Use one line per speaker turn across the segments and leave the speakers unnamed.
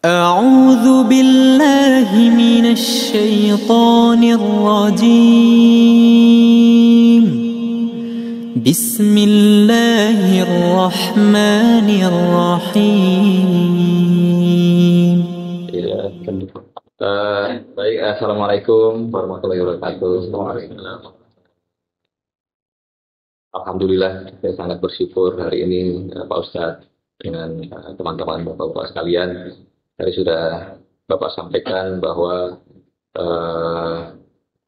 أعوذ بالله من الشيطان الرجيم بسم الله الرحمن الرحيم.
Ya, baik, assalamualaikum warahmatullahi wabarakatuh. Alhamdulillah, saya sangat bersyukur hari ini Pak Ustadz dengan teman-teman Bapak-Bapak sekalian. Tadi sudah Bapak sampaikan bahwa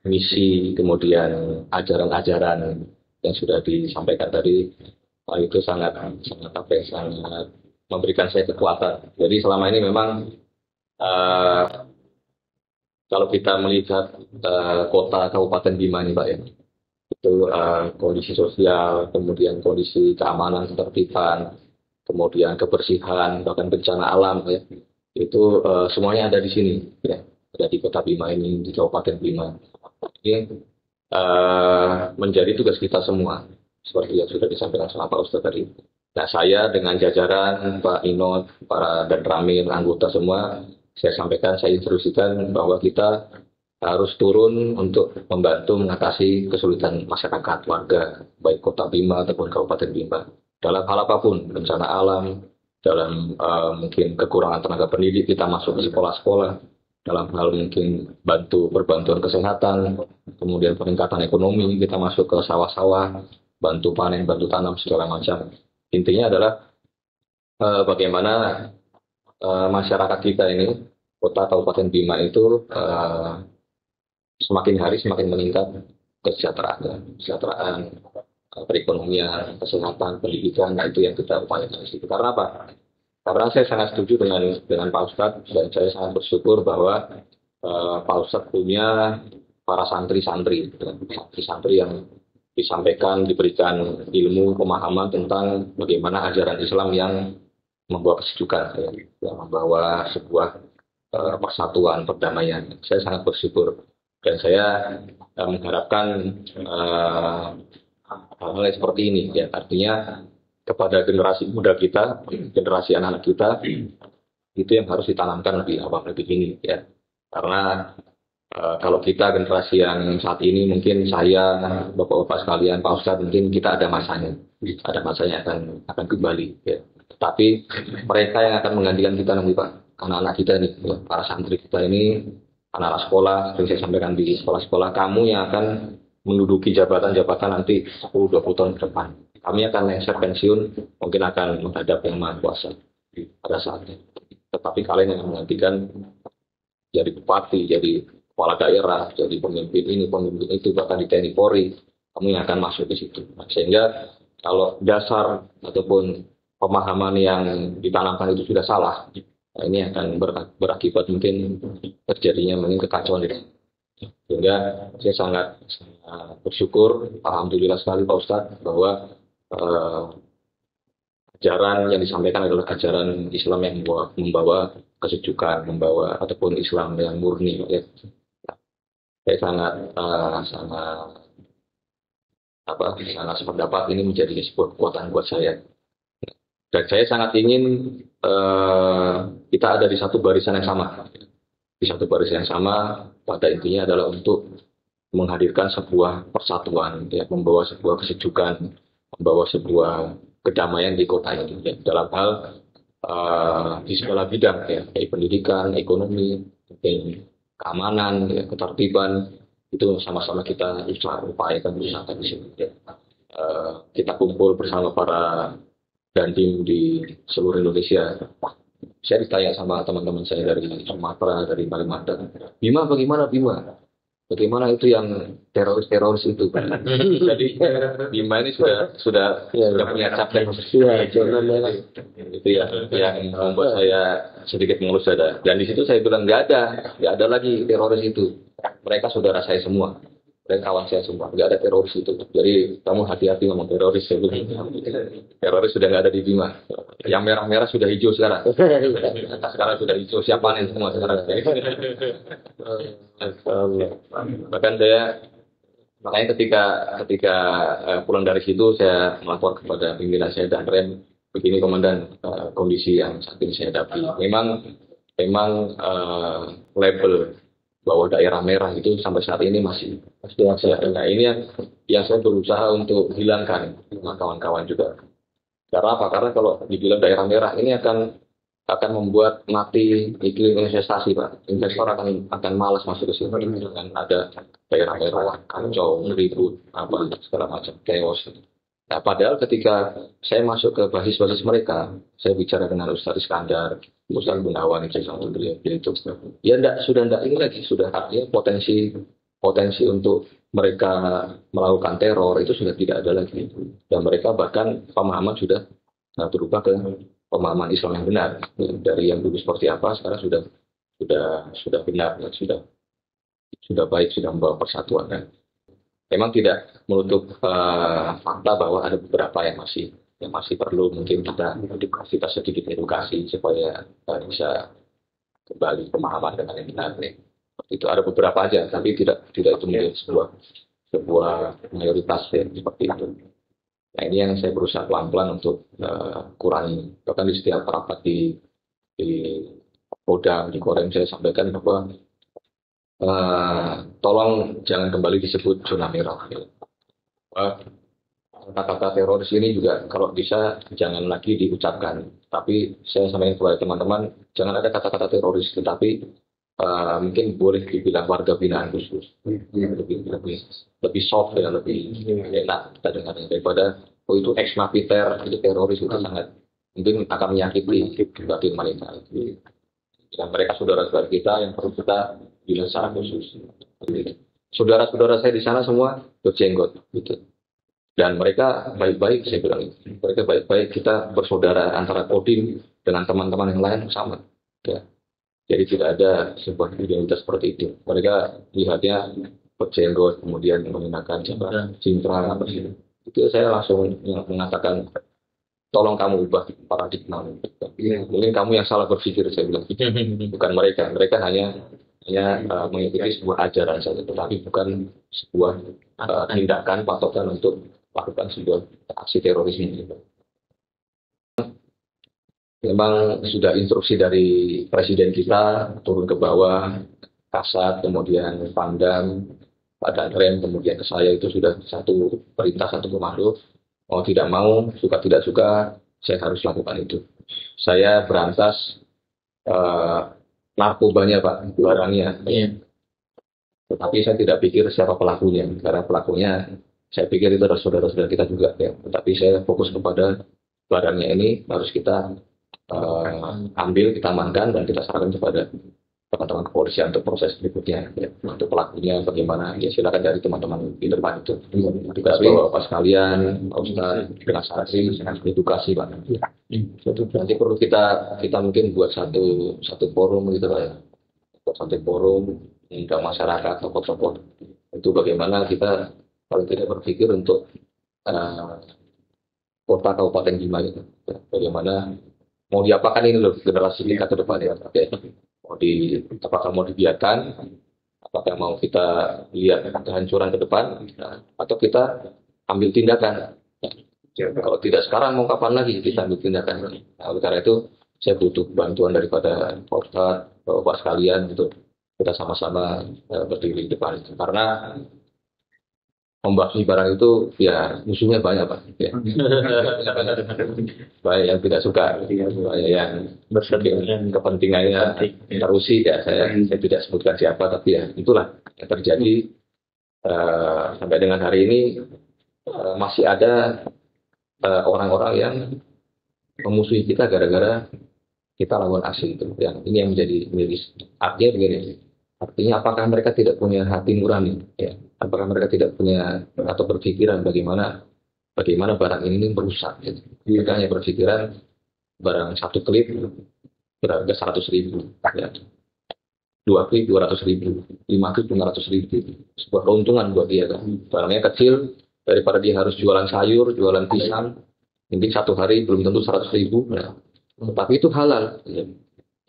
misi kemudian ajaran-ajaran yang sudah disampaikan tadi itu sangat memberikan saya kekuatan. Jadi selama ini memang kalau kita melihat kota Kabupaten Bima ini Pak ya, itu kondisi sosial, kemudian kondisi keamanan, ketertiban, kemudian kebersihan, bahkan bencana alam ya, itu semuanya ada di sini ya, ada di Kota Bima ini, di Kabupaten Bima. Ini menjadi tugas kita semua, seperti yang sudah disampaikan sama Pak Ustadz tadi. Nah, saya dengan jajaran Pak Inot, para dan Ramil, anggota semua, saya sampaikan, saya instruksikan bahwa kita harus turun untuk membantu mengatasi kesulitan masyarakat, warga, baik Kota Bima ataupun Kabupaten Bima. Dalam hal apapun, bencana alam, dalam mungkin kekurangan tenaga pendidik, kita masuk ke sekolah-sekolah, dalam hal mungkin perbantuan kesehatan, kemudian peningkatan ekonomi, kita masuk ke sawah-sawah, bantu panen, bantu tanam, segala macam. Intinya adalah bagaimana masyarakat kita ini, Kota Kabupaten Bima itu semakin hari semakin meningkat kesejahteraan, perekonomian, kesehatan, pendidikan. Nah, itu yang kita upayakan di situ. Karena apa? Karena saya sangat setuju dengan Pak Ustadz, dan saya sangat bersyukur bahwa Pak Ustadz punya para santri-santri yang disampaikan, diberikan ilmu, pemahaman tentang bagaimana ajaran Islam yang membawa kesejukan, yang membawa sebuah persatuan, perdamaian. Saya sangat bersyukur. Dan saya mengharapkan hal-hal seperti ini, ya, artinya kepada generasi muda kita, generasi anak-anak kita, itu yang harus ditanamkan lebih awal, lebih dini, ya. Karena kalau kita generasi yang saat ini, mungkin saya, bapak-bapak sekalian, Pak Ustadz, mungkin kita ada masanya akan kembali, ya. Tetapi mereka yang akan menggantikan kita nanti Pak, anak-anak kita ini, para santri kita ini, anak-anak sekolah, yang saya sampaikan di sekolah-sekolah, kamu yang akan menduduki jabatan-jabatan nanti 10-20 tahun ke depan. Kami akan lengser pensiun, mungkin akan menghadap Yang Maha Kuasa pada saatnya. Tetapi kalian yang menggantikan jadi bupati, jadi kepala daerah, jadi pemimpin ini, pemimpin itu, bahkan di TNI Polri, kamu yang akan masuk ke situ. Sehingga kalau dasar ataupun pemahaman yang ditanamkan itu sudah salah, nah, ini akan berakibat mungkin terjadinya mungkin kekacauan itu. Sehingga saya sangat bersyukur, alhamdulillah sekali Pak Ustadz, bahwa ajaran yang disampaikan adalah ajaran Islam yang membawa kesejukan, membawa ataupun Islam yang murni. Ya. Saya sangat sependapat, ini menjadi sebuah kekuatan buat saya. Dan saya sangat ingin kita ada di satu barisan yang sama. Di satu barisan yang sama, pada intinya adalah untuk menghadirkan sebuah persatuan, ya, membawa sebuah kesejukan, membawa sebuah kedamaian di kota ini, ya, dalam hal di segala bidang, ya, kayak pendidikan, ekonomi, keamanan, ya, ketertiban, itu sama-sama kita upayakan bersama di sini. Ya. Kita kumpul bersama para dandim di seluruh Indonesia. Saya ditanya sama teman-teman saya dari Sumatera, dari Kalimantan, Bima bagaimana Bima? Bagaimana itu yang teroris itu? Jadi Bima ini sudah punya capres. Itu yang membuat saya sedikit mengelus dada. Dan di situ saya bilang nggak ada lagi teroris itu. Mereka saudara saya semua. Dan kawan saya semua, nggak ada teroris itu. Jadi kamu hati-hati ngomong teroris. Teroris sudah nggak ada di Bima. Yang merah-merah sudah hijau sekarang. Sekarang sudah hijau, siap panen semua sekarang. Bahkan makanya ketika pulang dari situ, saya melapor kepada pimpinan saya dan rem, begini komandan, kondisi yang saat ini saya hadapi. Memang memang label bahwa daerah merah itu sampai saat ini masih ada. Nah, ini yang saya berusaha untuk hilangkan sama kawan-kawan juga. Karena apa? Karena kalau dibilang daerah merah ini akan membuat mati iklim investasi, Pak. Investor akan malas masuk ke sini. Akan ada daerah merah, kacau, ribut, apa segala macam, chaos. Nah, padahal ketika saya masuk ke basis-basis mereka, saya bicara dengan Ustadz Iskandar, Ustadz Gunawan, itu ya sudah enggak ini lagi, sudah artinya potensi untuk mereka melakukan teror itu sudah tidak ada lagi. Dan mereka bahkan pemahaman sudah berubah ke pemahaman Islam yang benar. Dari yang dulu seperti apa, sekarang sudah benar, sudah baik, sudah membawa persatuan. Dan memang tidak menutup fakta bahwa ada beberapa yang masih perlu mungkin kita sedikit edukasi supaya bisa kembali pemahaman dengan yang benar. Itu ada beberapa aja, tapi tidak itu menjadi sebuah mayoritas ya, seperti itu. Nah, ini yang saya berusaha pelan-pelan untuk kurangi. Bahkan di setiap rapat di Kodam, di Korem saya sampaikan bahwa tolong jangan kembali disebut zona merah. Kata-kata teroris ini juga kalau bisa jangan lagi diucapkan. Tapi saya sampaikan kepada teman-teman, jangan ada kata-kata teroris, tetapi mungkin boleh dibilang warga binaan khusus. Lebih soft ya, lebih enak kita dengar daripada itu ex napiter, itu teroris, itu sangat mungkin akan menyakiti bagi mereka. Dan mereka saudara-saudara kita yang perlu kita bilang secara khusus. Saudara-saudara saya di sana semua berjenggot, gitu. Dan mereka baik-baik, saya bilang. Mereka baik-baik, kita bersaudara antara Kodim dengan teman-teman yang lain sama. Ya. Jadi tidak ada sebuah identitas seperti itu. Mereka lihatnya berjenggot, kemudian menggunakan cintra, apa sih. Itu saya langsung mengatakan, tolong kamu ubah paradigma. Mungkin kamu yang salah berpikir, saya bilang. Bukan mereka. Mereka hanya mengikuti sebuah ajaran saja, tetapi bukan sebuah tindakan patokan untuk melakukan sebuah aksi terorisme. Memang sudah instruksi dari presiden kita turun ke bawah, Kasat, kemudian Pangdam, Pak Danrem, kemudian ke saya itu sudah satu perintah, satu komando. Mau tidak mau, suka tidak suka, saya harus lakukan itu. Saya berantas narkobanya, Pak, barangnya. Iya. Tetapi saya tidak pikir siapa pelakunya, karena pelakunya saya pikir itu adalah saudara-saudara kita juga. Ya. Tetapi saya fokus kepada barangnya ini harus kita ambil, kita amankan, dan kita serahkan kepada teman-teman kepolisian untuk proses berikutnya. Ya. Untuk pelakunya bagaimana, ya silakan dari teman-teman di depan itu. Tugas bapak sekalian, Pak Ustadz, dengan santri, edukasi, Pak. Nanti perlu kita mungkin buat satu forum gitu, Pak, ya. Buat satu forum untuk masyarakat, tokoh-tokoh. Itu bagaimana kita paling tidak berpikir untuk kota Kabupaten Bima itu. Ya. Bagaimana mau diapakan ini loh generasi kita ke depan ya. Apakah mau dibiarkan, apakah mau kita lihat kehancuran ke depan, atau kita ambil tindakan. Kalau tidak sekarang, mau kapan lagi kita ambil tindakan. Nah, karena itu saya butuh bantuan daripada Pak Ustadz, Bapak sekalian untuk kita sama-sama berdiri di depan itu. Karena membasmi barang itu ya musuhnya banyak, Pak. Ya. Banyak yang tidak suka, banyak yang kepentingannya terusi ya. Saya tidak sebutkan siapa, tapi ya itulah yang terjadi sampai dengan hari ini. Masih ada orang-orang yang memusuhi kita gara-gara kita lawan aksi itu. Yang ini yang menjadi miris. Artinya begini. Artinya apakah mereka tidak punya hati nurani? Ya. Apakah mereka tidak punya atau berpikiran bagaimana barang ini merusak? Gitu. Mereka hanya berpikiran barang satu klip berharga 100.000, ya. 2 klip 200.000, 5 klip 500.000. Sebuah keuntungan buat dia kan. Barangnya kecil, daripada dia harus jualan sayur, jualan pisang, mungkin satu hari belum tentu 100.000. Nah, tapi itu halal. Ya.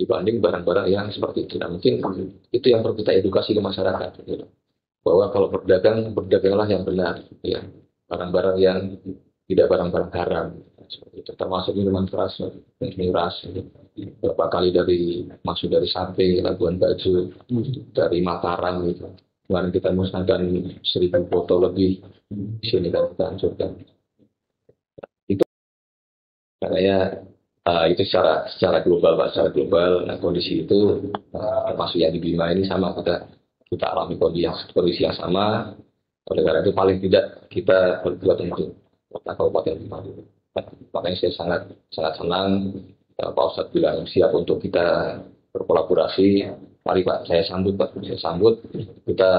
Dibanding barang-barang yang seperti itu. Nah, mungkin itu yang perlu kita edukasi ke masyarakat. Ya. Bahwa kalau berdaganglah yang benar. Ya. Barang-barang yang tidak barang-barang haram. seperti itu. Termasuk minuman keras, miras, beberapa kali masuk dari Samping, Labuan Bajo, dari Mataram gitu. Kemarin kita musnahkan 1.000 botol lebih, di sini kan kita hancurkan. Itu makanya itu secara global, Pak, secara global. Nah, kondisi itu termasuk yang di Bima ini sama, kita alami kondisi yang sama. Oleh karena itu paling tidak kita berbuat untuk kota Kabupaten Bima. Makanya saya sangat sangat senang Pak Ustadz bilang siap untuk kita berkolaborasi. Mari Pak, saya sambut Pak, saya sambut. Kita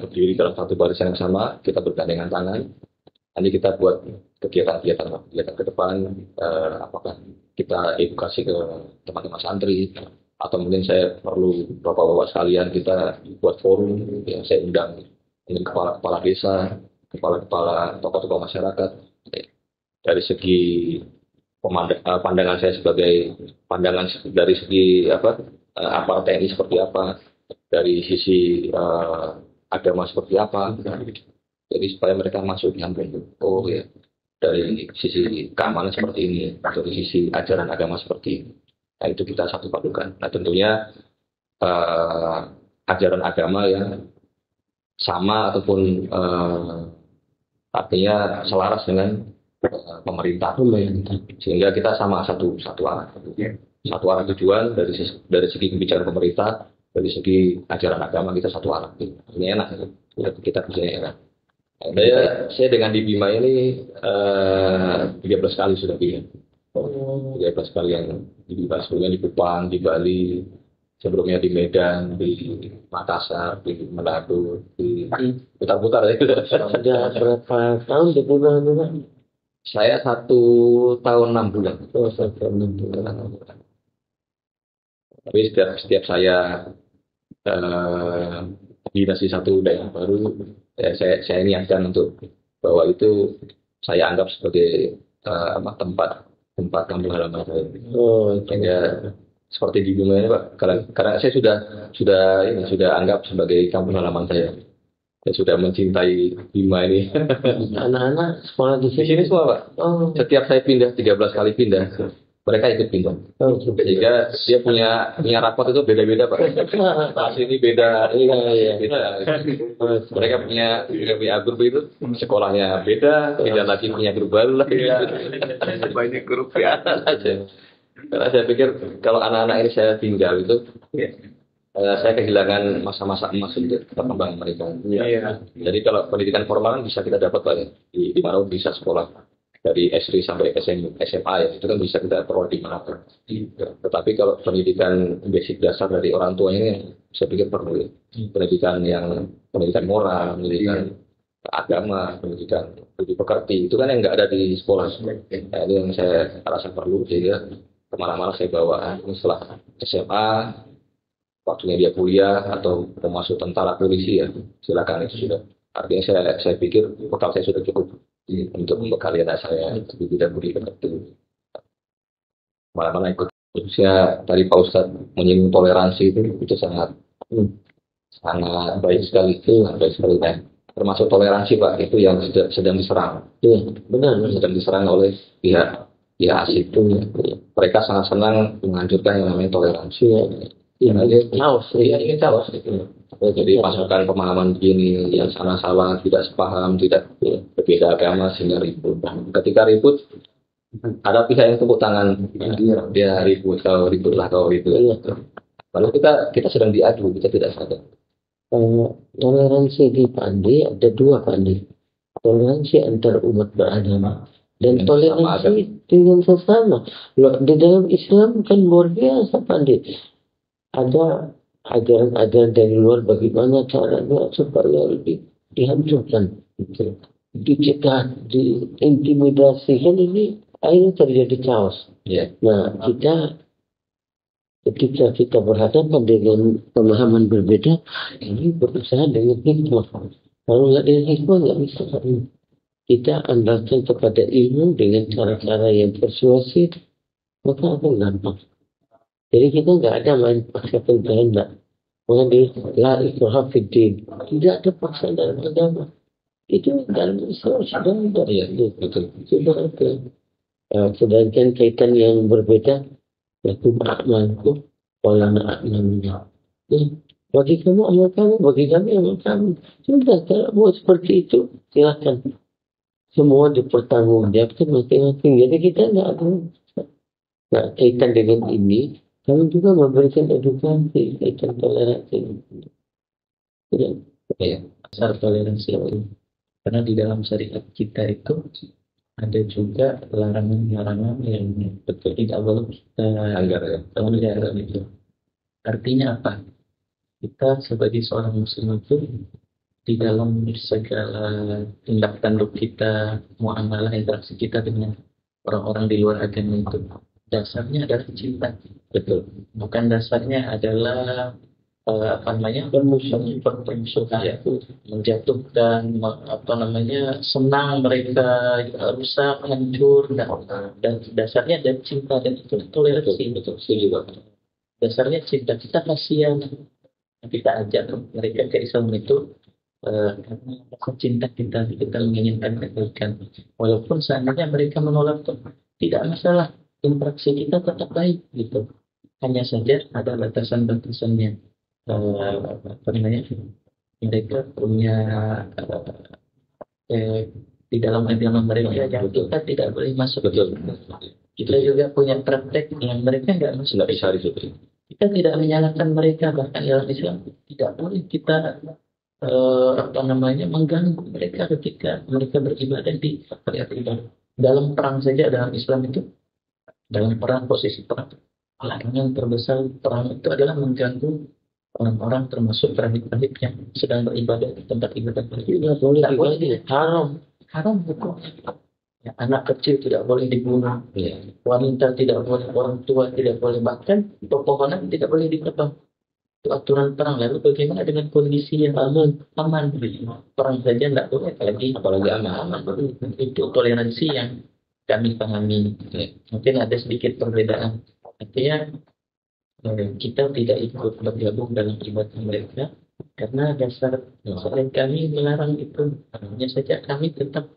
berdiri dalam satu barisan yang sama, kita bergandengan tangan. Nanti kita buat kegiatan ke depan, apakah kita edukasi ke teman-teman santri, atau mungkin saya perlu bapak-bapak sekalian kita buat forum yang saya undang dengan kepala desa, kepala tokoh-tokoh masyarakat. Dari segi pandangan saya sebagai dari segi aparat TNI seperti apa, dari sisi agama seperti apa. Jadi supaya mereka masuk di nyambung. Oh ya, dari sisi keamanan seperti ini, dari sisi ajaran agama seperti ini. Nah itu kita satu padukan. Nah tentunya ajaran agama yang sama ataupun artinya selaras dengan pemerintah. Sehingga kita sama satu arah. Satu arah tujuan dari segi kebijakan pemerintah, dari segi ajaran agama kita satu arah. Ini enak, kita bisa enak. Saya dengan di Bima ini 13 kali sudah pindah. 13 kali yang di Bima, sebelumnya di Kupang, di Bali, sebelumnya di Medan, di Makassar, di Manado, di putar-putar ya.
Sudah berapa tahun di Bima?
Saya 1 tahun 6 bulan.
1 tahun 6 bulan.
Tapi setiap saya dinasti satu daerah baru, saya niatkan untuk bahwa itu saya anggap sebagai tempat kampung halaman saya. Sehingga seperti di Bima ini Pak, karena saya sudah anggap sebagai kampung halaman saya. Saya sudah mencintai Bima ini.
Anak-anak sekolah di
Di sini semua Pak.
Oh.
Setiap saya pindah 13 kali pindah, mereka ikut pindah. Sehingga dia punya rapot itu beda-beda Pak. Pas ini beda, beda. Mereka punya grup itu, sekolahnya beda, pindah lagi punya grup baru lagi. Banyak grup ya. Karena saya pikir kalau anak-anak ini saya tinggal itu, saya kehilangan masa-masa emas untuk perkembangan mereka. Jadi kalau pendidikan formal bisa kita dapat Pak, di mana bisa sekolah dari SD sampai SMA ya, itu kan bisa kita peroleh di mana pun. Tetapi kalau pendidikan basic dasar dari orang tua ini, saya pikir perlu pendidikan moral, pendidikan agama, pendidikan budi pekerti, itu kan yang nggak ada di sekolah. Nah, ini yang saya rasa perlu, sehingga kemana-mana saya bawa. Setelah SMA, waktunya dia kuliah atau mau masuk tentara polisi ya, silakan, itu sudah. Artinya saya pikir bekal saya sudah cukup untuk membekali anak saya di bidang budi pekerti. Mana-mana ikut. Khususnya tadi Pak Ustadz menyinggung toleransi itu sangat baik sekali, Nah, termasuk toleransi Pak, itu yang sedang diserang.
Benar.
Sedang diserang oleh pihak asing itu. Mereka sangat senang menghancurkan yang namanya toleransi. Ingin chaos. Jadi pasukan pemahaman begini, yang salah tidak sepaham, tidak berbeda agama sehingga ribut. Ketika ribut, ada pihak yang tepuk tangan, dia ributlah kau itu. Lalu kita sedang diadu, kita tidak sadar.
Toleransi di Pandi ada dua Pandi. Toleransi antar umat beragama dan toleransi dengan sesama. Di dalam Islam kan luar biasa Pandi. Ada ajaran-ajaran dari luar, bagaimana caranya supaya lebih dihancurkan, dicegah, diintimidasi, kan ini akhirnya terjadi chaos. Nah, ketika kita berhadapan dengan pemahaman berbeda, ini berusaha dengan hikmah. Kalau nggak dengan hikmah nggak bisa. Kita andalkan kepada ilmu dengan cara-cara yang persuasif, maka akan gampang. Jadi kita nggak ada main paksa kehendak. Mengambil la ikraha fid din. Tidak ada paksaan dalam agama. Itu dalam Islam sudah ada.
Betul.
Sudah ada. Sedangkan kaitan yang berbeda, lakum a'malkum walana a'malnya. Bagi kamu amal kamu, bagi kami amal kami. Sudah, kalau mau seperti itu, silakan. Semua dipertanggungjawabkan masing-masing. Jadi kita nggak ada. Nah, kaitan dengan ini, kami juga memberikan edukasi, kaitan toleransi. Ya,
Ya, dasar toleransi itu. Karena di dalam syariat kita itu ada juga larangan-larangan yang betul tidak boleh kita langgar itu. Artinya apa? Kita sebagai seorang muslim itu di dalam segala tindak tanduk kita, muamalah interaksi kita dengan orang-orang di luar agama itu dasarnya adalah cinta, betul. Bukan dasarnya adalah permusuhan, ya, menjatuhkan, senang mereka rusak, hancur, dan dasarnya dan cinta dan itu toleransi, betul. Dasarnya cinta, kita kasihan, kita ajak mereka ke Islam itu karena rasa cinta kita menginginkan kebaikan. Walaupun seandainya mereka menolak, tidak masalah, interaksi kita tetap baik gitu. Hanya saja ada batasan-batasannya. Mereka punya di dalam agama mereka yang kita tidak boleh masuk. Betul. Kita juga punya praktek yang mereka nggak masuk.
Nggak bisa disitu.
Kita tidak menyalahkan mereka, bahkan dalam Islam tidak boleh kita mengganggu mereka ketika mereka beribadah di tempat ibadah. Dalam perang saja dalam Islam itu, dalam perang, posisi perang, larangan terbesar perang itu adalah mengganggu orang-orang, termasuk rahib-rahib yang sedang beribadah di tempat ibadah.
tidak boleh,
Haram hukum. Ya, anak kecil tidak boleh dibunuh,
Ya.
wanita tidak boleh, orang tua tidak boleh, bahkan pepohonan tidak boleh ditebang. Itu aturan perang. Lalu bagaimana dengan kondisi yang aman? Perang saja tidak boleh, apalagi aman. Itu toleransi yang kami pahami. Mungkin ada sedikit perbedaan. Artinya kita tidak ikut bergabung dalam ibadah mereka karena dasar kami melarang itu. Hanya saja kami tetap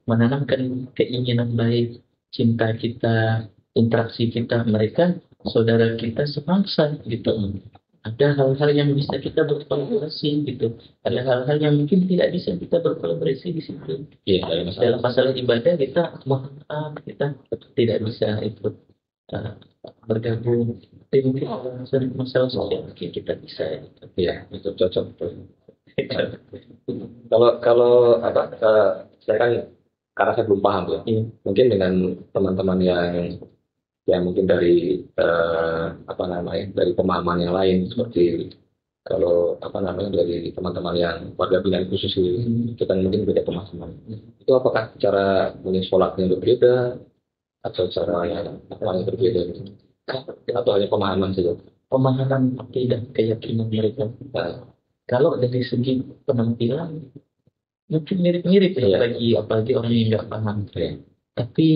menanamkan keinginan baik, cinta kita, interaksi kita mereka, saudara kita sebangsa gitu. Ada hal-hal yang bisa kita berkolaborasi gitu. Ada hal-hal yang mungkin tidak bisa kita berkolaborasi di situ.
Iya,
Dalam masalah ibadah kita kita tidak bisa ikut bergabung. Tapi mungkin masalah sosial kita bisa.
Iya, itu cocok. Kalau saya kan karena saya belum paham ya. Mungkin dengan teman-teman yang mungkin dari dari pemahaman yang lain, seperti kalau dari teman-teman yang warga binaan khusus itu kan mungkin beda pemahaman. Itu apakah cara mungkin sholatnya berbeda atau cara yang berbeda gitu? Atau hanya pemahaman saja?
Pemahaman tidak keyakinan mereka. Kalau dari segi penampilan mungkin mirip-mirip ya, apalagi orang yang nggak paham. Tapi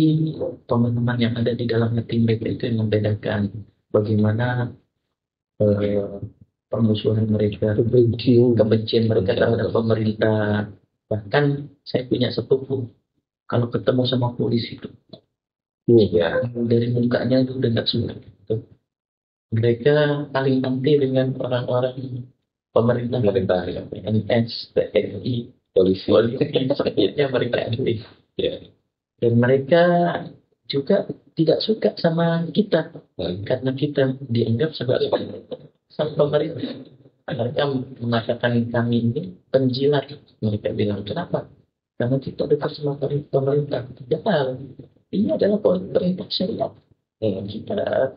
teman-teman yang ada di dalam hati mereka itu yang membedakan bagaimana permusuhan mereka, kebencian mereka terhadap pemerintah. Bahkan saya punya sepupu, kalau ketemu sama polisi itu, dari mukanya itu udah nggak suka. Gitu. Mereka paling anti dengan orang-orang pemerintah, ya. PNS, TNI, polisi, sepertinya mereka anti. Dan mereka juga tidak suka sama kita karena kita dianggap sebagai pemerintah. Mereka mengatakan kami ini penjilat. Mereka bilang kenapa? Karena kita dekat sama pemerintah. Padahal ini adalah pemerintah syariat.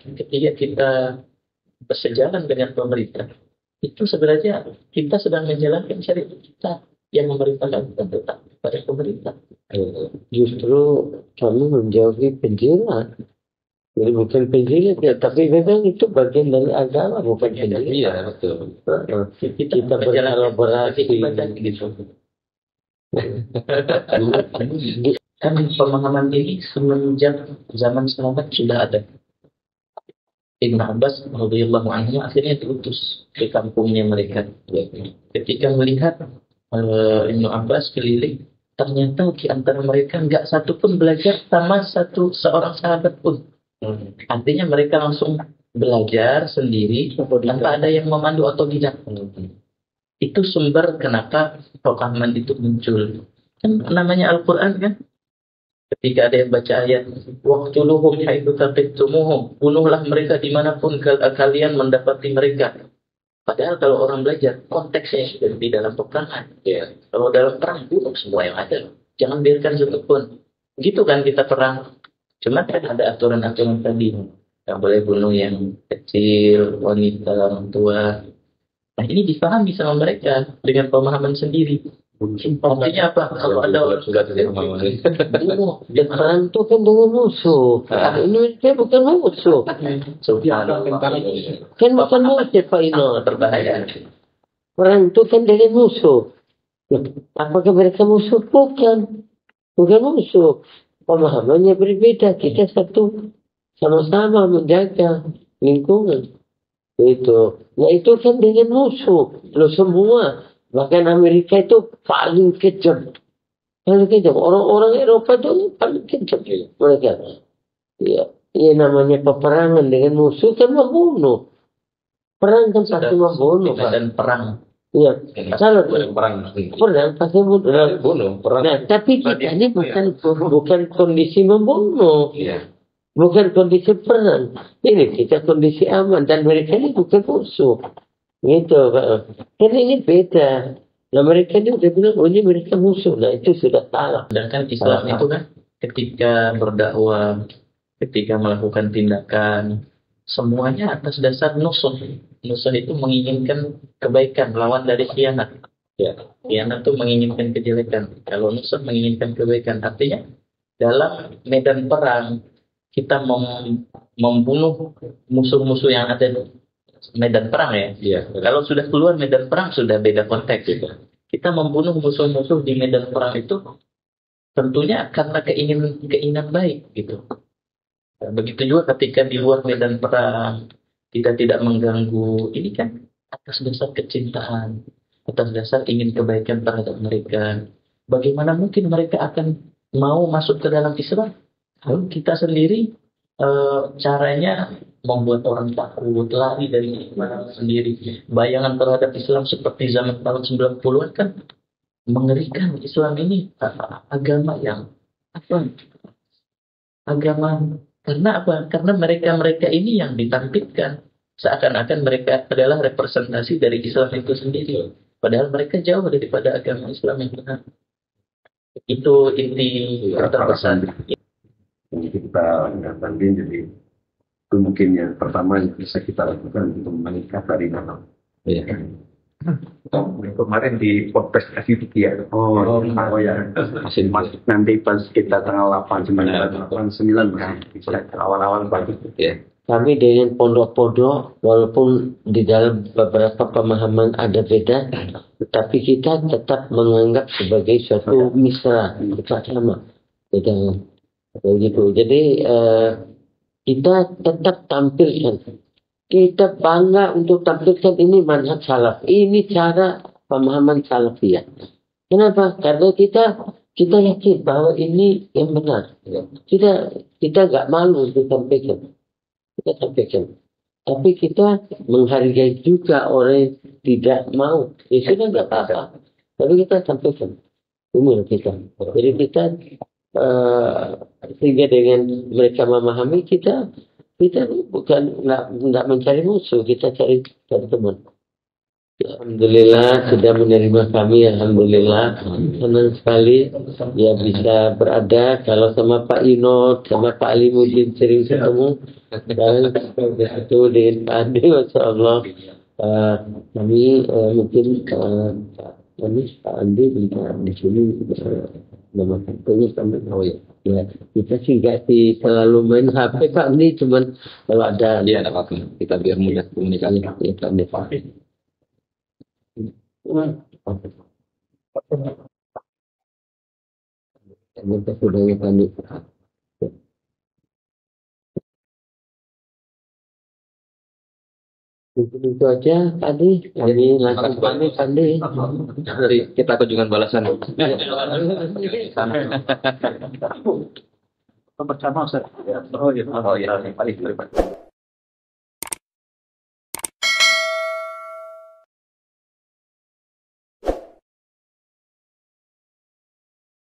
Ketika kita bersejalan dengan pemerintah, itu sebenarnya kita sedang menjalankan syariat kita yang memerintahkan kita tetap pada pemerintah.
Justru kami menjauhi penjilat. Jadi bukan penjilat ya, tapi memang itu bagian dari agama, bukan penjilat.
Iya, betul.
Kita berkolaborasi
gitu. Kan pemahaman ini semenjak zaman sahabat sudah ada. Ibnu Abbas radhiyallahu anhu akhirnya diutus ke kampungnya mereka. Ketika melihat Ibnu Abbas keliling ternyata di antara mereka nggak satu pun belajar sama seorang sahabat pun. Artinya mereka langsung belajar sendiri tanpa ada yang memandu atau tidak. Itu sumber kenapa pemahaman itu muncul. Kan namanya Al-Quran kan. Ketika ada yang baca ayat, waqtuluhum haitsu taqaftumuhum, bunuhlah mereka dimanapun kalian mendapati mereka. Padahal kalau orang belajar, konteksnya sudah di dalam peperangan. Ya. Kalau dalam perang, bunuh semua yang ada. Jangan biarkan satu pun. Gitu kan kita perang. Cuma kan ada aturan-aturan tadi. Nggak boleh bunuh yang kecil, wanita, orang tua. Nah ini dipahami sama mereka dengan pemahaman sendiri. Artinya apa? Kalau ada orang
sudah tidak mau.
Dan perang itu kan dengan musuh. Indonesia bukan musuh. Kan bukan musuh Pak Ino.
Berbahaya.
Perang itu kan dengan musuh. Apakah mereka musuh? Bukan. Bukan musuh. Pemahamannya berbeda. Kita satu sama-sama menjaga lingkungan. Itu. Nah itu kan dengan musuh. Lo semua. Bahkan Amerika itu paling kejam. Paling kejam. Orang-orang Eropa itu paling kejam. Mereka. Ya. Ya namanya peperangan dengan musuh kan membunuh. Perang kan pasti membunuh.
Dan perang.
Iya. Kalau
perang
pasti
bunuh. Perang.
Nah, tapi kita ini bukan kondisi membunuh.
Iya.
Bukan kondisi perang. Ini kita kondisi aman. Dan mereka ini bukan musuh. Gitu, Pak. Kan ini beda. Nah, mereka ini udah bilang, oh ini mereka musuh. Nah, itu sudah salah.
Dan kan Islam itu kan ketika berdakwah, ketika melakukan tindakan, semuanya atas dasar nusuh. Nusuh itu menginginkan kebaikan, lawan dari khianat. Ya, khianat itu menginginkan kejelekan. Kalau nusuh menginginkan kebaikan. Artinya, dalam medan perang, kita membunuh musuh-musuh yang ada di medan perang ya.
Iya.
Kalau sudah keluar medan perang sudah beda konteks gitu. Kita membunuh musuh-musuh di medan perang itu tentunya karena keinginan baik gitu. Dan begitu juga ketika di luar medan perang kita tidak mengganggu, ini kan atas dasar kecintaan, atas dasar ingin kebaikan terhadap mereka. Bagaimana mungkin mereka akan mau masuk ke dalam Islam? Kalau kita sendiri caranya membuat orang takut, lari dari iman sendiri. Bayangan terhadap Islam seperti zaman tahun 90-an kan mengerikan. Islam ini agama yang apa? Agama karena apa? Karena mereka ini yang ditampilkan seakan-akan mereka adalah representasi dari Islam itu sendiri. Padahal mereka jauh daripada agama Islam yang benar. Itu inti terbesar.
Kita banding, jadi itu mungkin yang pertama yang bisa kita lakukan untuk meningkat dari dalam.
Iya.
Kemarin di podcast itu ya. Oh ya. Masih nanti pas kita tanggal 8, 9, 9 bisa awal-awal bagus.
Ya.
Kami dengan pondok-pondok, walaupun di dalam beberapa pemahaman ada beda, tetapi kita tetap menganggap sebagai suatu mitra bersama. Begitu. Jadi kita tetap tampilkan. Kita bangga untuk tampilkan ini manhaj salaf. Ini cara pemahaman salafiyah. Kenapa? Karena kita yakin bahwa ini yang benar. Kita nggak malu untuk tampilkan. Kita tampilkan. Tapi kita menghargai juga orang yang tidak mau. Ya sudah nggak apa-apa. Tapi kita tampilkan. Ini kita. Jadi kita sehingga dengan mereka memahami kita bukan nggak mencari musuh, kita cari teman. Alhamdulillah sudah menerima kami, alhamdulillah senang sekali ya bisa berada. Kalau sama Pak Ino, sama Pak Alimuddin sering ketemu, dan itu dengan Pak Andi, masya Allah. Kami mungkin Pak Andi bisa di sini nama kantornya sampai ya kita sih nggak selalu main HP Pak Andi, cuman kalau ada
apa-apa kita biar mudah komunikasi.
ya Pak Andi. Minta sudahnya kami. Mungkin itu aja tadi. Kami langsung pamit tadi.
Nanti kita kunjungan balasan.
Bersama Ustaz. Oh iya, paling